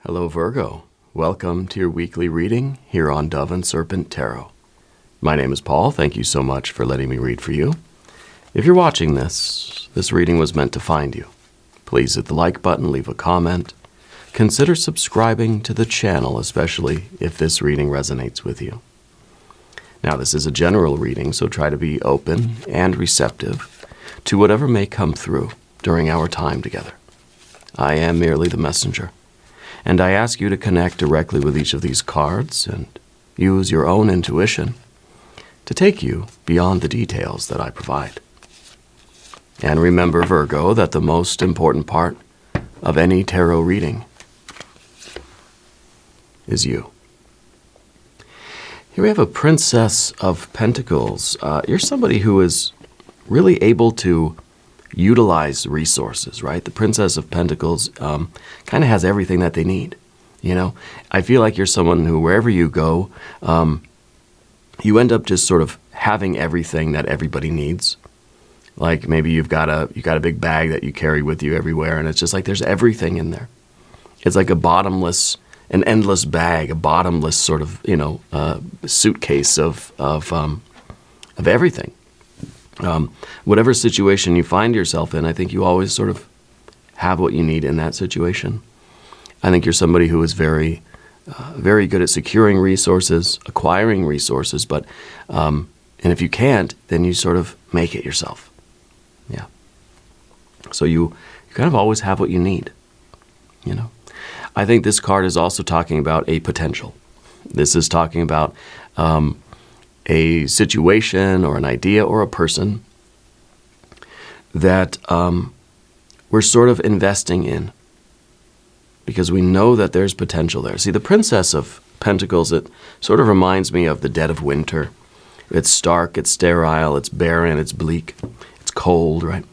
Hello, Virgo. Welcome to your weekly reading here on Dove and Serpent Tarot. My name is Paul. Thank you so much for letting me read for you. If you're watching this reading was meant to find you. Please hit the like button, leave a comment. Consider subscribing to the channel, especially if this reading resonates with you. Now, this is a general reading, so try to be open and receptive to whatever may come through during our time together. I am merely the messenger. And I ask you to connect directly with each of these cards and use your own intuition to take you beyond the details that I provide. And remember, Virgo, that the most important part of any tarot reading is you. Here we have a Princess of Pentacles. You're somebody who is really able to utilize resources, right? The Princess of Pentacles kind of has everything that they need. You know, I feel like you're someone who, wherever you go, you end up just sort of having everything that everybody needs. Like maybe you've got a big bag that you carry with you everywhere, and it's just like there's everything in there. It's like an endless bag, a bottomless sort of suitcase of everything. Whatever situation you find yourself in, I think you always sort of have what you need in that situation. I think you're somebody who is very good at securing resources, acquiring resources, but and if you can't, then you sort of make it yourself. Yeah. So you kind of always have what you need. You know, I think this card is also talking about a potential. This is talking about a situation or an idea or a person that we're sort of investing in because we know that there's potential there. See, the Princess of Pentacles, it sort of reminds me of the dead of winter. It's stark, it's sterile, it's barren, it's bleak, it's cold, right?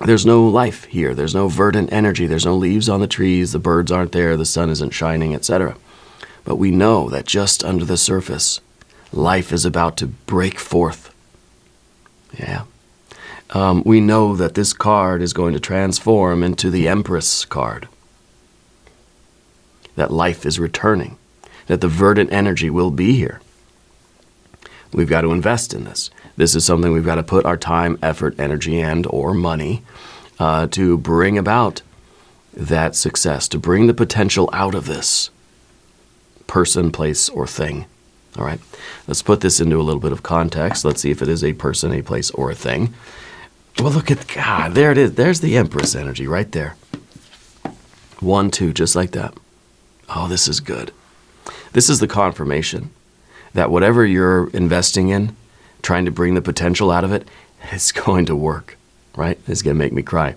There's no life here. There's no verdant energy. There's no leaves on the trees. The birds aren't there. The sun isn't shining, etc. But we know that just under the surface, life is about to break forth. Yeah. We know that this card is going to transform into the Empress card. That life is returning. That the verdant energy will be here. We've got to invest in this. This is something we've got to put our time, effort, energy, and or money to bring about that success, to bring the potential out of this person, place, or thing. All right, let's put this into a little bit of context. Let's see if it is a person, a place, or a thing. Well, look at God. There it is. There's the Empress energy right there. 1, 2, just like that. Oh, this is good. This is the confirmation that whatever you're investing in, trying to bring the potential out of it, it's going to work, right? It's going to make me cry.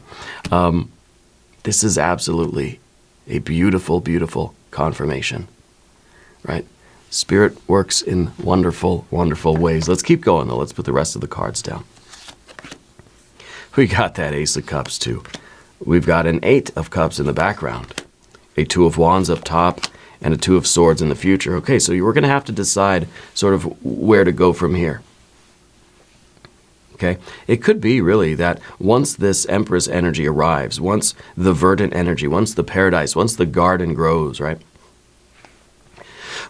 This is absolutely a beautiful, beautiful confirmation, right? Spirit works in wonderful, wonderful ways. Let's keep going, though. Let's put the rest of the cards down. We got that Ace of Cups, too. We've got an 8 of Cups in the background, a 2 of Wands up top, and a 2 of Swords in the future. Okay, so you were going to have to decide sort of where to go from here. Okay, it could be really that once this Empress energy arrives, once the verdant energy, once the paradise, once the garden grows, right?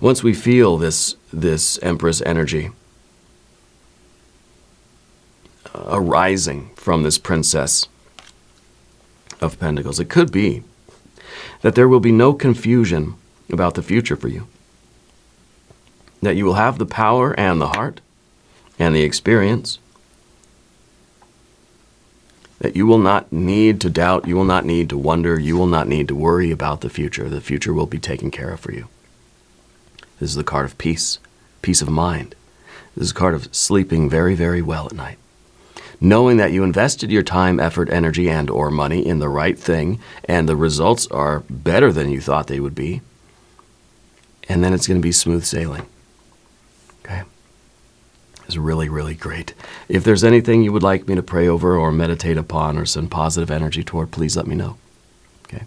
Once we feel this Empress energy arising from this Princess of Pentacles, it could be that there will be no confusion about the future for you. That you will have the power and the heart and the experience. That you will not need to doubt, you will not need to wonder, you will not need to worry about the future. The future will be taken care of for you. This is the card of peace, peace of mind. This is a card of sleeping very, very well at night. Knowing that you invested your time, effort, energy, and or money in the right thing, and the results are better than you thought they would be, and then it's going to be smooth sailing. Okay? It's really, really great. If there's anything you would like me to pray over or meditate upon or send positive energy toward, please let me know. Okay?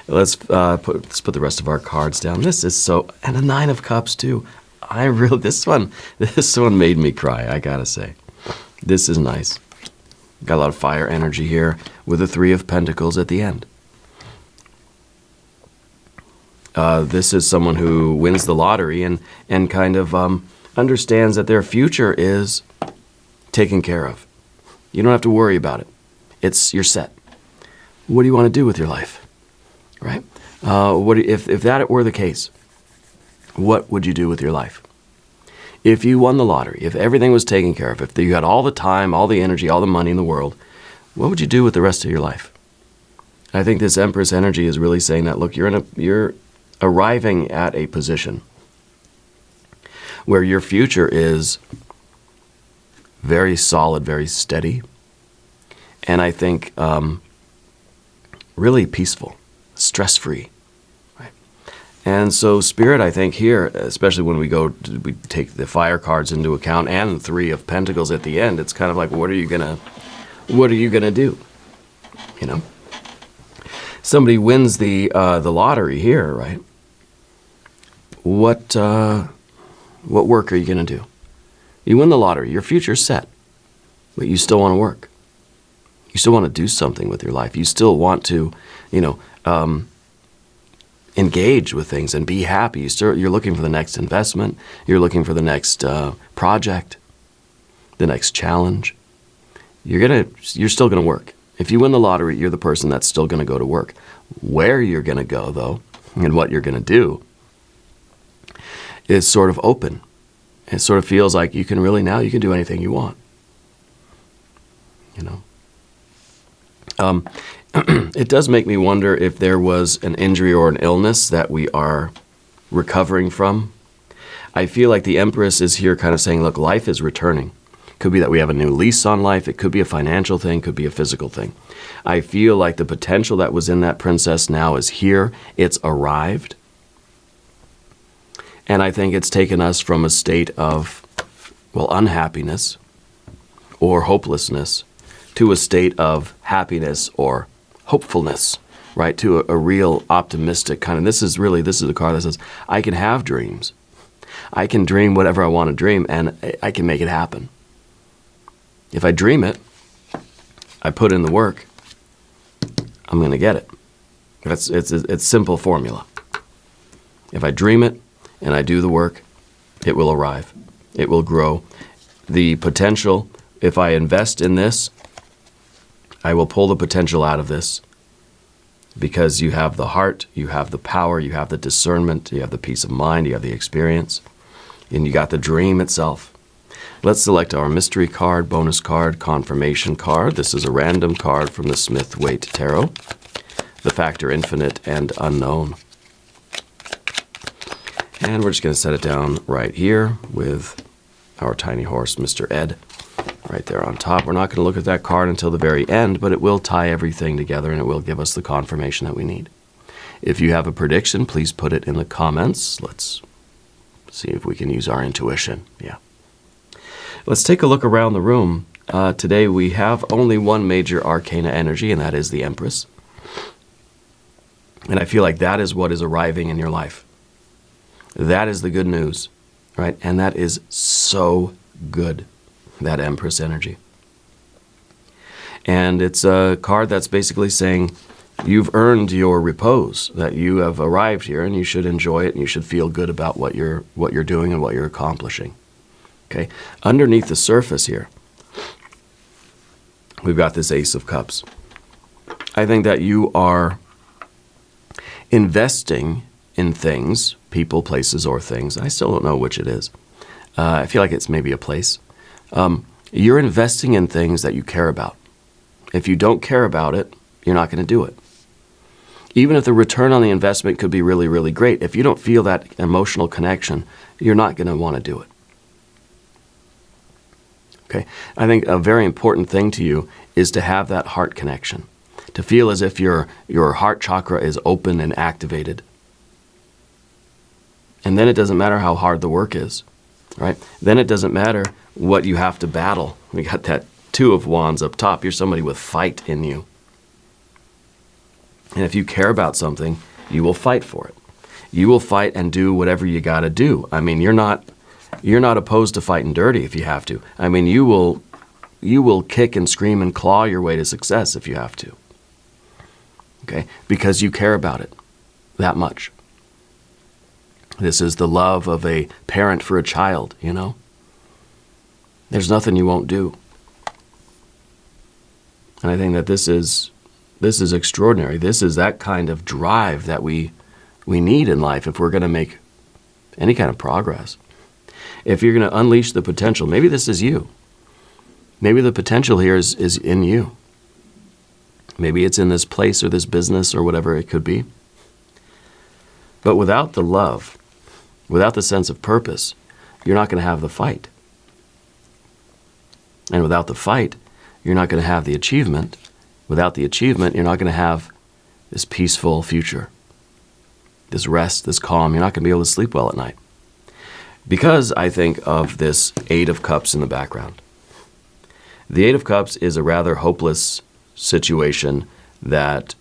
Let's put the rest of our cards down. This is so, and a 9 of Cups too. This one made me cry, I gotta say. This is nice. Got a lot of fire energy here with the 3 of Pentacles at the end. This is someone who wins the lottery and kind of understands that their future is taken care of. You don't have to worry about it. You're set. What do you want to do with your life? Right? If that were the case, what would you do with your life? If you won the lottery, if everything was taken care of, if you had all the time, all the energy, all the money in the world, what would you do with the rest of your life? I think this Empress energy is really saying that, look, you're arriving at a position where your future is very solid, very steady, and I think really peaceful, stress-free. Right? And so Spirit, I think here, especially when we take the Fire cards into account and the Three of Pentacles at the end, it's kind of like, what are you gonna do? You know, somebody wins the lottery here, right? What work are you gonna do? You win the lottery, your future's set, but you still want to work. You still want to do something with your life. You still want to, engage with things and be happy. You're looking for the next investment. You're looking for the next project, the next challenge. You're still gonna work. If you win the lottery, you're the person that's still gonna go to work. Where you're gonna go, though, and what you're gonna do is sort of open. It sort of feels like you can do anything you want. You know? It does make me wonder if there was an injury or an illness that we are recovering from. I feel like the Empress is here kind of saying, look, life is returning. Could be that we have a new lease on life. It could be a financial thing, could be a physical thing. I feel like the potential that was in that princess now is here. It's arrived. And I think it's taken us from a state of, unhappiness or hopelessness to a state of happiness or hopefulness, right? To a real optimistic kind of, this is a card that says, I can have dreams. I can dream whatever I want to dream, and I can make it happen. If I dream it, I put in the work, I'm going to get it. It's simple formula. If I dream it and I do the work, it will arrive. It will grow. The potential, if I invest in this, I will pull the potential out of this, because you have the heart, you have the power, you have the discernment, you have the peace of mind, you have the experience, and you got the dream itself. Let's select our mystery card, bonus card, confirmation card. This is a random card from the Smith-Waite Tarot, the factor infinite and unknown. And we're just going to set it down right here with our tiny horse, Mr. Ed, right there on top. We're not going to look at that card until the very end, but it will tie everything together and it will give us the confirmation that we need. If you have a prediction, please put it in the comments. Let's see if we can use our intuition. Yeah. Let's take a look around the room. Today we have only one major arcana energy, and that is the Empress. And I feel like that is what is arriving in your life. That is the good news, right? And that is so good, that Empress energy. And it's a card that's basically saying you've earned your repose, that you have arrived here and you should enjoy it and you should feel good about what you're doing and what you're accomplishing. Okay? Underneath the surface here, we've got this Ace of Cups. I think that you are investing in things, people, places, or things. I still don't know which it is. I feel like it's maybe a place. You're investing in things that you care about. If you don't care about it, you're not going to do it. Even if the return on the investment could be really, really great, if you don't feel that emotional connection, you're not going to want to do it. Okay? I think a very important thing to you is to have that heart connection, to feel as if your heart chakra is open and activated. And then it doesn't matter how hard the work is, right? Then it doesn't matter what you have to battle. We got that Two of Wands up top. You're somebody with fight in you. And if you care about something, you will fight for it. You will fight and do whatever you got to do. I mean, you're not opposed to fighting dirty if you have to. I mean, you will kick and scream and claw your way to success if you have to. Okay? Because you care about it that much. This is the love of a parent for a child, There's nothing you won't do. And I think that this is extraordinary. This is that kind of drive that we need in life if we're going to make any kind of progress. If you're going to unleash the potential, maybe this is you. Maybe the potential here is in you. Maybe it's in this place or this business or whatever it could be. But without the love, without the sense of purpose, you're not going to have the fight. And without the fight, you're not going to have the achievement. Without the achievement, you're not going to have this peaceful future, this rest, this calm. You're not going to be able to sleep well at night. Because I think of this Eight of Cups in the background. The Eight of Cups is a rather hopeless situation that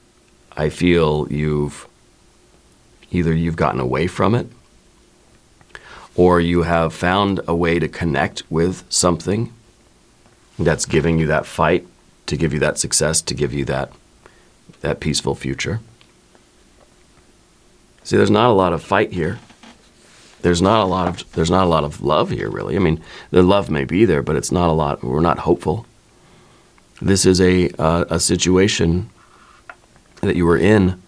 I feel you've gotten away from it, or you have found a way to connect with something that's giving you that fight, to give you that success, to give you that peaceful future. See, there's not a lot of fight here. There's not a lot of love here, really. I mean, the love may be there, but it's not a lot. We're not hopeful. This is a situation that you were in.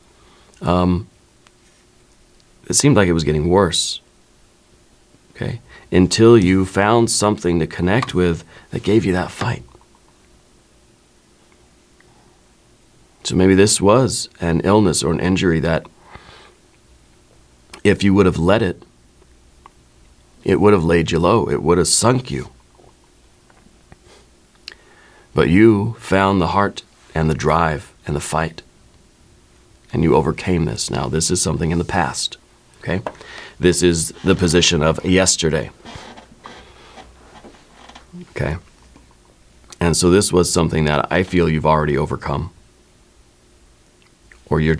It seemed like it was getting worse. Okay, until you found something to connect with that gave you that fight. So maybe this was an illness or an injury that, if you would have let it, it would have laid you low. It would have sunk you. But you found the heart and the drive and the fight. And you overcame this. Now, this is something in the past. Okay? This is the position of yesterday. Okay? And so this was something that I feel you've already overcome. Or you're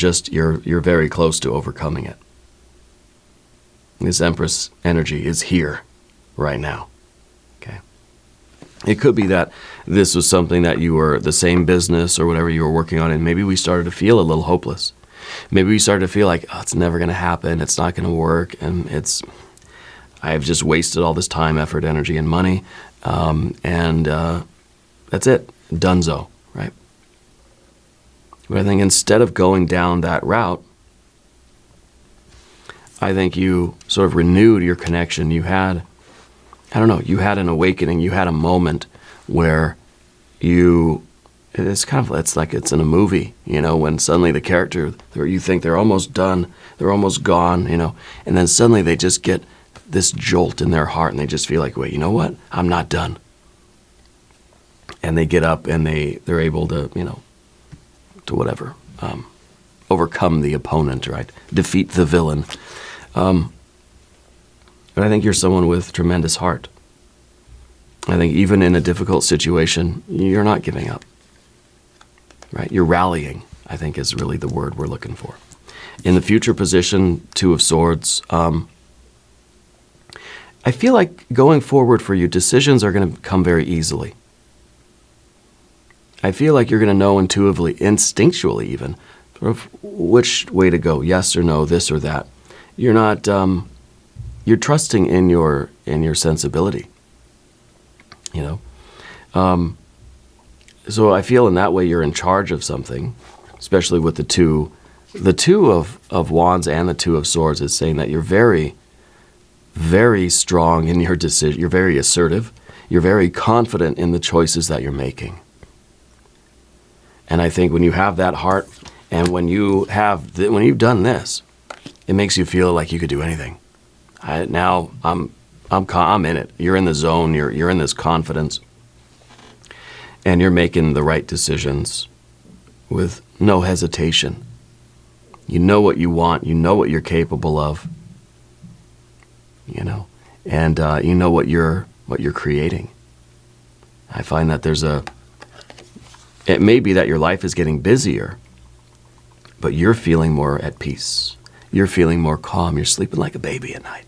very close to overcoming it. This Empress energy is here right now. Okay. It could be that this was something that you were, the same business or whatever you were working on, and maybe we started to feel a little hopeless. Maybe we started to feel like, oh, it's never going to happen, it's not going to work, and I've just wasted all this time, effort, energy, and money, and that's it, donezo, right? But I think instead of going down that route, I think you sort of renewed your connection. You had, you had an awakening. You had a moment where it's like it's in a movie, when suddenly the character, you think they're almost done, they're almost gone, and then suddenly they just get this jolt in their heart and they just feel like, wait, you know what? I'm not done. And they get up and they're able to, to whatever, overcome the opponent, right? Defeat the villain. But I think you're someone with tremendous heart. I think even in a difficult situation, you're not giving up, right? You're rallying, I think is really the word we're looking for. In the future position, Two of Swords, I feel like going forward for you, decisions are going to come very easily. I feel like you're going to know intuitively, instinctually even, sort of which way to go, yes or no, this or that. You're not, you're trusting in your sensibility, So I feel in that way you're in charge of something, especially with the two of Wands and the Two of Swords is saying that you're very, very strong in your decision. You're very assertive. You're very confident in the choices that you're making. And I think when you have that heart, and when you've done this, it makes you feel like you could do anything. Now I'm in it. You're in the zone. You're in this confidence, and you're making the right decisions with no hesitation. You know what you want. You know what you're capable of. And you know what you're creating. I find that it may be that your life is getting busier, but you're feeling more at peace. You're feeling more calm. You're sleeping like a baby at night.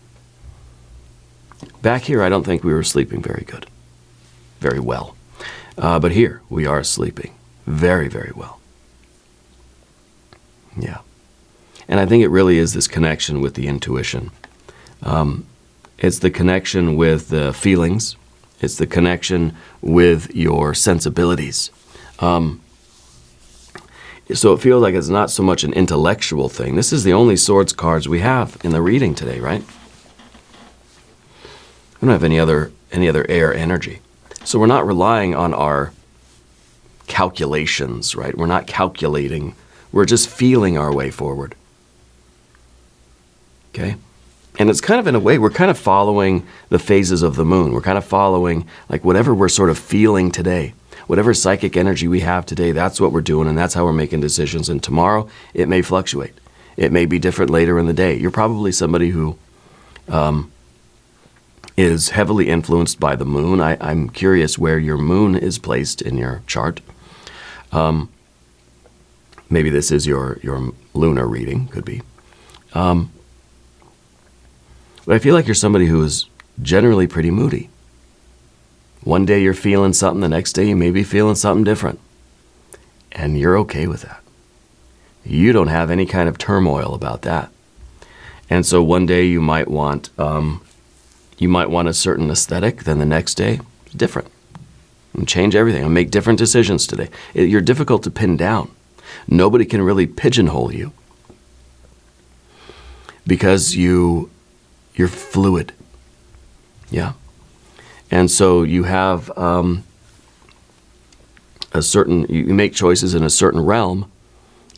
Back here, I don't think we were sleeping very good, very well. But here, we are sleeping very, very well. Yeah. And I think it really is this connection with the intuition. It's the connection with the feelings. It's the connection with your sensibilities. So it feels like it's not so much an intellectual thing. This is the only swords cards we have in the reading today, right? We don't have any other air energy. So we're not relying on our calculations, right? We're not calculating. We're just feeling our way forward. Okay? And it's kind of, in a way, we're kind of following the phases of the moon. We're kind of following, like, whatever we're sort of feeling today. Whatever psychic energy we have today, that's what we're doing, and that's how we're making decisions. And tomorrow, it may fluctuate. It may be different later in the day. You're probably somebody who is heavily influenced by the moon. I'm curious where your moon is placed in your chart. Maybe this is your lunar reading, could be. But I feel like you're somebody who is generally pretty moody. One day you're feeling something, the next day you may be feeling something different. And you're okay with that. You don't have any kind of turmoil about that. And so one day you might want a certain aesthetic, then the next day it's different. And change everything and make different decisions today. You're difficult to pin down. Nobody can really pigeonhole you because you're fluid. Yeah. And so you have you make choices in a certain realm,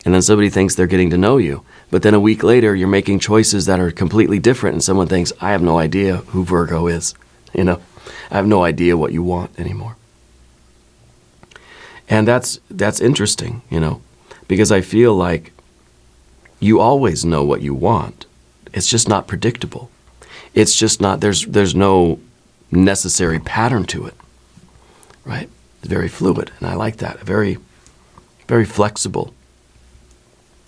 and then somebody thinks they're getting to know you. But then a week later, you're making choices that are completely different, and someone thinks, I have no idea who Virgo is. I have no idea what you want anymore. And that's interesting, because I feel like you always know what you want. It's just not predictable. It's just not, there's no necessary pattern to it, right? It's very fluid, and I like that. Very, very flexible.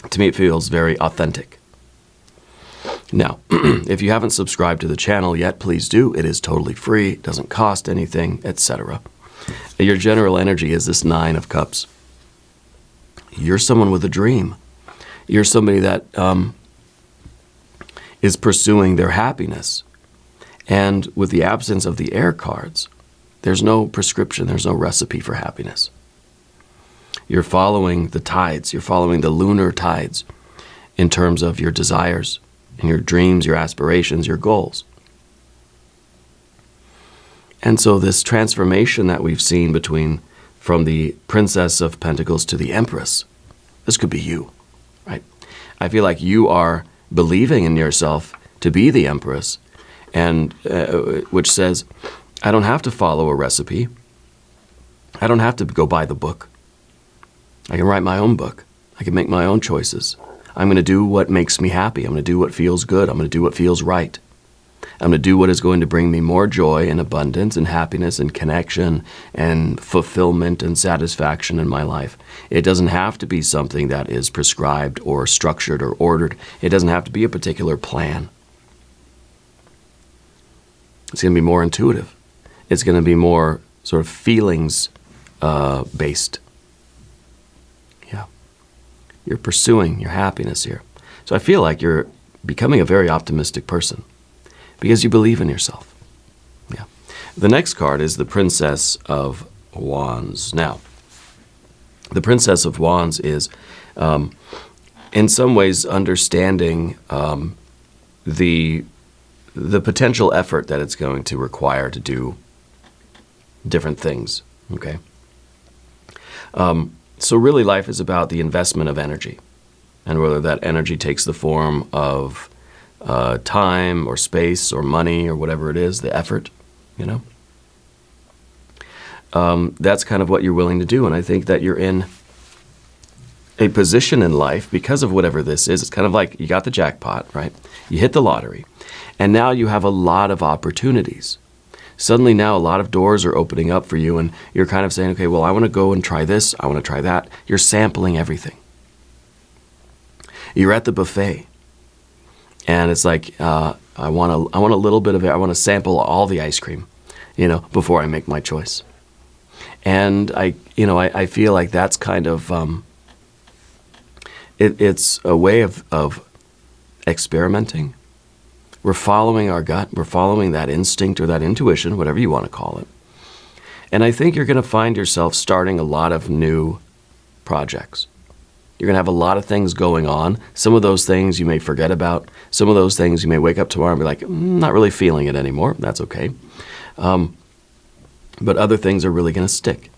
To me, it feels very authentic. Now, if you haven't subscribed to the channel yet, please do. It is totally free. It doesn't cost anything, etc. Your general energy is this 9 of Cups. You're someone with a dream. You're somebody that is pursuing their happiness. And with the absence of the air cards, there's no prescription, there's no recipe for happiness. You're following the tides, you're following the lunar tides in terms of your desires and your dreams, your aspirations, your goals. And so this transformation that we've seen from the Princess of Pentacles to the Empress, this could be you, right? I feel like you are believing in yourself to be the Empress, and which says, I don't have to follow a recipe. I don't have to go buy the book. I can write my own book. I can make my own choices. I'm going to do what makes me happy. I'm going to do what feels good. I'm going to do what feels right. I'm going to do what is going to bring me more joy and abundance and happiness and connection and fulfillment and satisfaction in my life. It doesn't have to be something that is prescribed or structured or ordered. It doesn't have to be a particular plan. It's going to be more intuitive. It's going to be more sort of feelings based. Yeah. You're pursuing your happiness here. So I feel like you're becoming a very optimistic person because you believe in yourself. Yeah. The next card is the Princess of Wands. Now, the Princess of Wands is, in some ways, understanding the potential effort that it's going to require to do different things, okay? So really life is about the investment of energy, and whether that energy takes the form of time or space or money or whatever it is, the effort, that's kind of what you're willing to do. And I think that you're in a position in life because of whatever this is. It's kind of like you got the jackpot, right? You hit the lottery. And now you have a lot of opportunities. Suddenly now a lot of doors are opening up for you, and you're kind of saying, okay, well, I want to go and try this. I want to try that. You're sampling everything. You're at the buffet, and it's like, I want a little bit of it. I want to sample all the ice cream, before I make my choice. And I feel like that's kind of, it's a way of experimenting, We're following our gut. We're following that instinct or that intuition, whatever you want to call it. And I think you're going to find yourself starting a lot of new projects. You're going to have a lot of things going on. Some of those things you may forget about. Some of those things you may wake up tomorrow and be like, not really feeling it anymore. That's okay. But other things are really going to stick.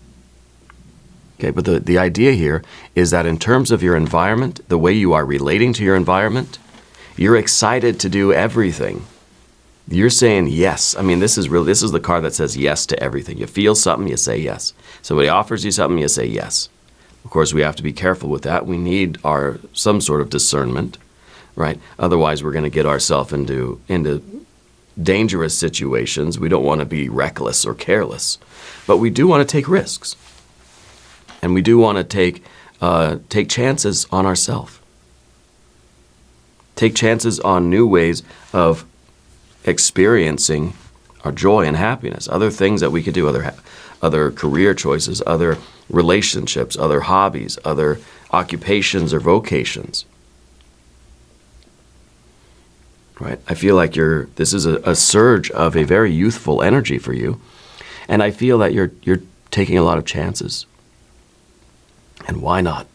Okay, but the idea here is that in terms of your environment, the way you are relating to your environment, you're excited to do everything. You're saying yes. I mean, this is the card that says yes to everything. You feel something, you say yes. Somebody offers you something, you say yes. Of course, we have to be careful with that. We need some sort of discernment, right? Otherwise, we're going to get ourselves into dangerous situations. We don't want to be reckless or careless, but we do want to take risks. And we do want to take chances on ourselves. Take chances on new ways of experiencing our joy and happiness. Other things that we could do, other career choices, other relationships, other hobbies, other occupations or vocations. Right? I feel like this is a surge of a very youthful energy for you. And I feel that you're taking a lot of chances. And why not?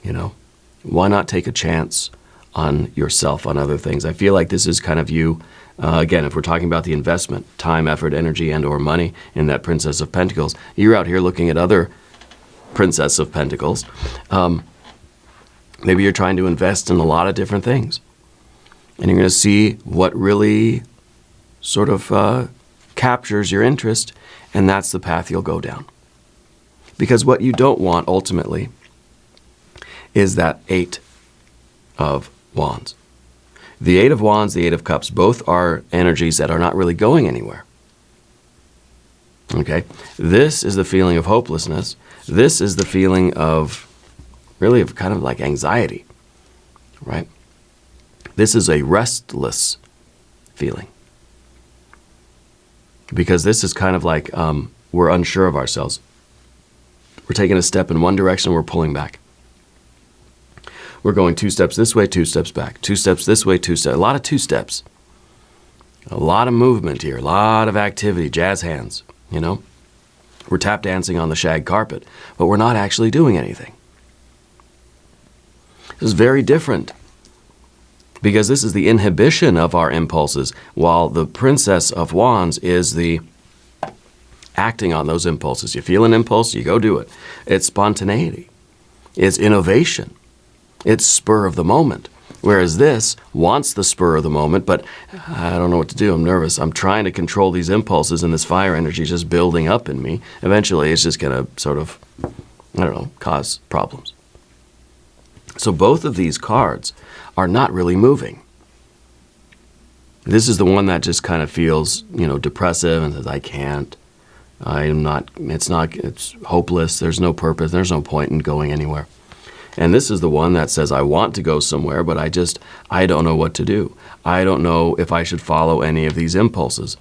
You know, why not take a chance on yourself, on other things? I feel like this is kind of you, again, if we're talking about the investment, time, effort, energy, and or money in that Princess of Pentacles, you're out here looking at other Princess of Pentacles. Maybe you're trying to invest in a lot of different things. And you're going to see what really sort of captures your interest, and that's the path you'll go down. Because what you don't want, ultimately, is that 8 of Wands. The 8 of Wands, the 8 of Cups, both are energies that are not really going anywhere. Okay? This is the feeling of hopelessness. This is the feeling of, really, of kind of like anxiety, right? This is a restless feeling. Because this is kind of like we're unsure of ourselves. We're taking a step in one direction, we're pulling back. We're going 2 steps this way, 2 steps back. 2 steps this way, 2 steps. A lot of 2 steps. A lot of movement here, a lot of activity, jazz hands, you know. We're tap dancing on the shag carpet, but we're not actually doing anything. This is very different because this is the inhibition of our impulses, while the Princess of Wands is the acting on those impulses. You feel an impulse, you go do it. It's spontaneity. It's innovation. It's spur of the moment. Whereas this wants the spur of the moment, but I don't know what to do. I'm nervous. I'm trying to control these impulses, and this fire energy is just building up in me. Eventually, it's just going to sort of, I don't know, cause problems. So both of these cards are not really moving. This is the one that just kind of feels, you know, depressive and says, I can't. It's hopeless. There's no purpose. There's no point in going anywhere. And this is the one that says, I want to go somewhere, but I don't know what to do. I don't know if I should follow any of these impulses.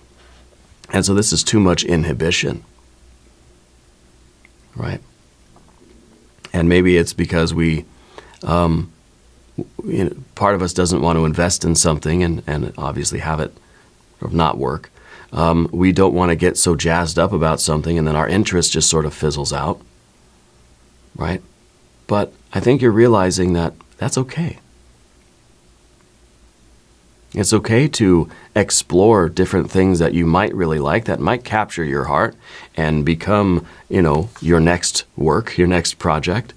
And so this is too much inhibition, right? And maybe it's because part of us doesn't want to invest in something and obviously have it or not work. We don't want to get so jazzed up about something and then our interest just sort of fizzles out, right? But I think you're realizing that that's okay. It's okay to explore different things that you might really like, that might capture your heart and become, you know, your next work, your next project.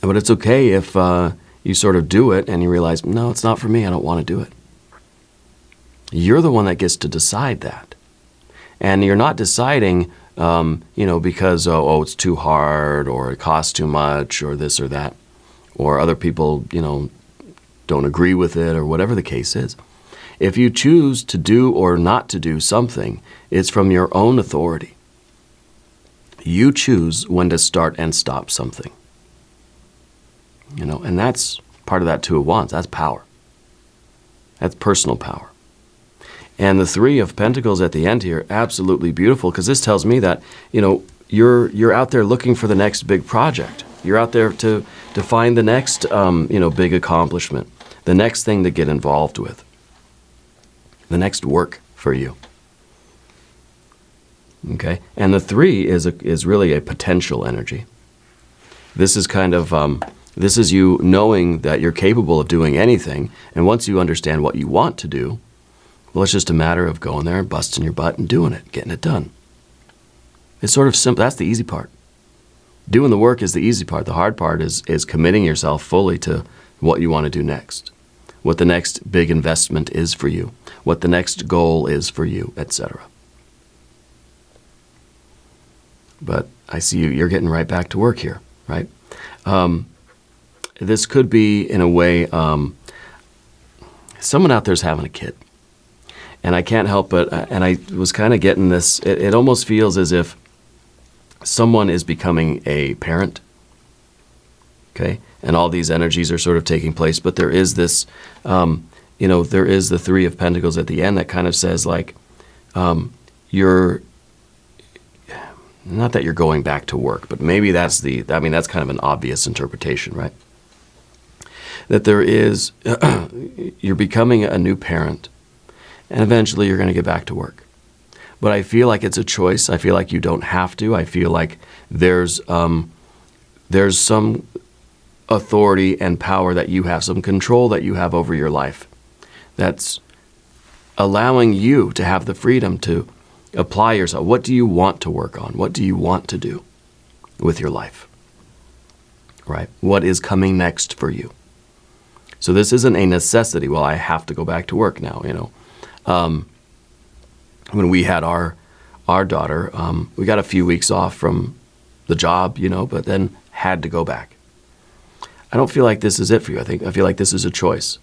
But it's okay if you sort of do it and you realize, no, it's not for me, I don't want to do it. You're the one that gets to decide that. And you're not deciding, because, it's too hard or it costs too much or this or that. Or other people, don't agree with it or whatever the case is. If you choose to do or not to do something, it's from your own authority. You choose when to start and stop something. And that's part of that Two of Wands. That's power. That's personal power. And the Three of Pentacles at the end here, absolutely beautiful, because this tells me that, you're out there looking for the next big project. You're out there to find the next, big accomplishment. the next thing to get involved with, the next work for you. Okay? And the 3 is really a potential energy. This is kind of, this is you knowing that you're capable of doing anything, and once you understand what you want to do, well, it's just a matter of going there and busting your butt and doing it, getting it done. It's sort of simple. That's the easy part. Doing the work is the easy part. The hard part is committing yourself fully to what you want to do next, what the next big investment is for you, what the next goal is for you, etc. But I see you're getting right back to work here, right? This could be, in a way, someone out there's having a kid. And I can't help but, and I was kind of getting this, it almost feels as if someone is becoming a parent, okay? And all these energies are sort of taking place, but there is this, there is the 3 of Pentacles at the end that kind of says, like, you're, not that you're going back to work, but maybe that's that's kind of an obvious interpretation, right? That there is, you're becoming a new parent, and eventually you're going to get back to work. But I feel like it's a choice. I feel like you don't have to. I feel like there's some authority and power that you have, some control that you have over your life, that's allowing you to have the freedom to apply yourself. What do you want to work on? What do you want to do with your life? Right? What is coming next for you? So this isn't a necessity. Well, I have to go back to work now, when we had our daughter, we got a few weeks off from the job, but then had to go back. I don't feel like this is it for you. I feel like this is a choice,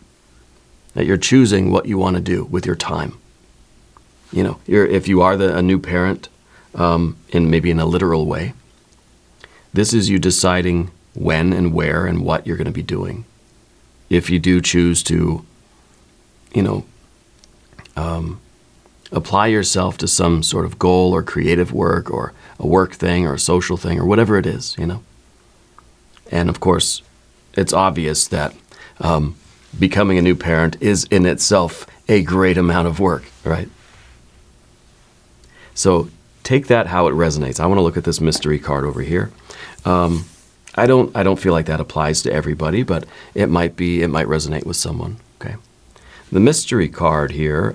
that you're choosing what you want to do with your time. If you are a new parent, maybe in a literal way, this is you deciding when and where and what you're going to be doing. If you do choose to, apply yourself to some sort of goal or creative work or a work thing or a social thing or whatever it is, And of course, it's obvious that becoming a new parent is in itself a great amount of work, right? So take that how it resonates. I want to look at this mystery card over here. I don't feel like that applies to everybody, but it might resonate with someone. Okay. The mystery card here,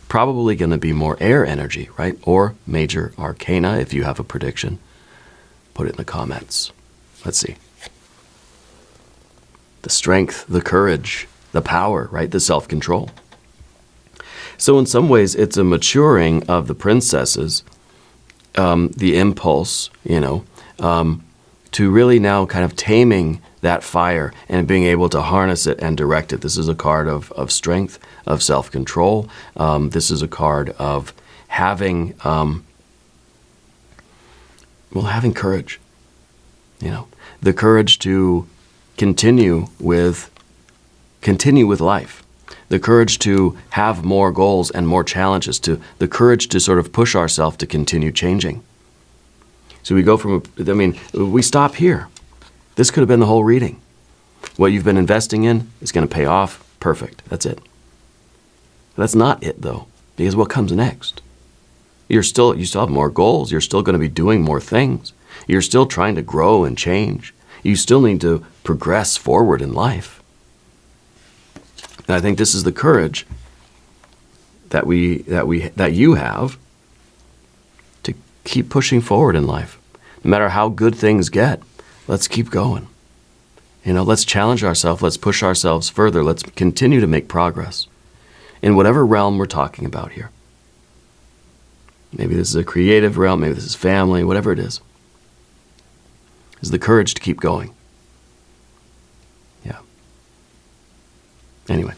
probably going to be more air energy, right? Or major arcana. If you have a prediction, put it in the comments. Let's see. The strength, the courage, the power, right? The self-control. So in some ways, it's a maturing of the princesses, the impulse, to really now kind of taming that fire and being able to harness it and direct it. This is a card of strength, of self-control. This is a card of having courage. The courage to continue with life. The courage to have more goals and more challenges. The courage to sort of push ourselves to continue changing. So we go from, we stop here. This could have been the whole reading. What you've been investing in is going to pay off. Perfect. That's it. That's not it, though, because what comes next? You still have more goals. You're still going to be doing more things. You're still trying to grow and change. You still need to progress forward in life. And I think this is the courage that you have to keep pushing forward in life. No matter how good things get, let's keep going. Let's challenge ourselves. Let's push ourselves further. Let's continue to make progress in whatever realm we're talking about here. Maybe this is a creative realm. Maybe this is family, whatever it is. Is the courage to keep going. Yeah. Anyway,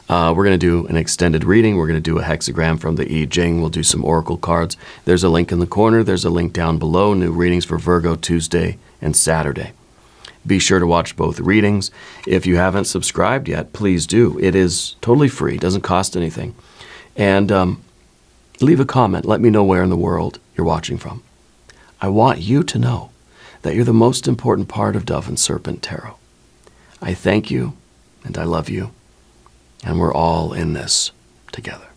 we're going to do an extended reading. We're going to do a hexagram from the I Ching. We'll do some oracle cards. There's a link in the corner. There's a link down below. New readings for Virgo Tuesday and Saturday. Be sure to watch both readings. If you haven't subscribed yet, please do. It is totally free. It doesn't cost anything. And leave a comment. Let me know where in the world you're watching from. I want you to know that you're the most important part of Dove and Serpent Tarot. I thank you, and I love you, and we're all in this together.